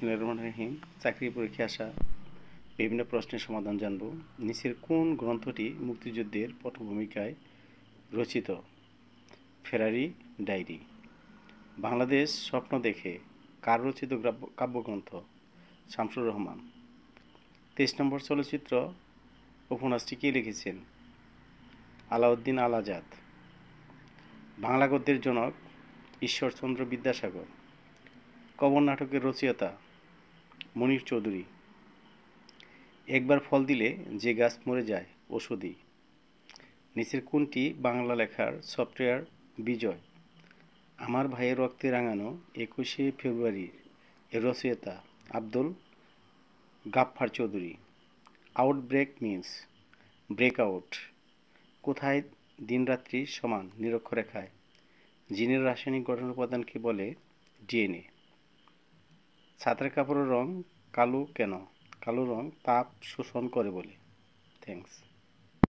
বিসমিল্লাহির রহমানির রহিম। চাকরি পরীক্ষায় আসা বিভিন্ন প্রশ্নের সমাধান জানব। নিচের কোন গ্রন্থটি মুক্তিযুদ্ধের পটভূমিকায় রচিত? ফেরারি ডায়েরি। বাংলাদেশ স্বপ্ন দেখে কার রচিত কাব্যগ্রন্থ? শামসুর রহমান। 23 নম্বর চলচ্চিত্র উপন্যাসটি কে লিখেছেন? আলাউদ্দিন আল আজাদ। বাংলা গদ্যের জনক ঈশ্বরচন্দ্র বিদ্যাসাগর। কবর নাটকের রচয়িতা মনির চৌধুরী। একবার ফল দিলে যে গাছ মরে যায় ওষুধি। নিচের কোনটি বাংলা লেখার সফটওয়্যার বিজয়? আমার ভাইয়ের রক্তে রাঙানো 21শে ফেব্রুয়ারির এর রচয়িতা Abdul Gaffar Chowdhury. Outbreak means breakout. কোথায় দিনরাত্রি সমান নিরক্ষরেখায়? জিনের রাসায়নিক গঠন উপাদানকে বলে ডিএনএ। ছাতার কাপড়ের রং কালো কেন? কালো রং তাপ শোষণ করে বলে। থ্যাংকস।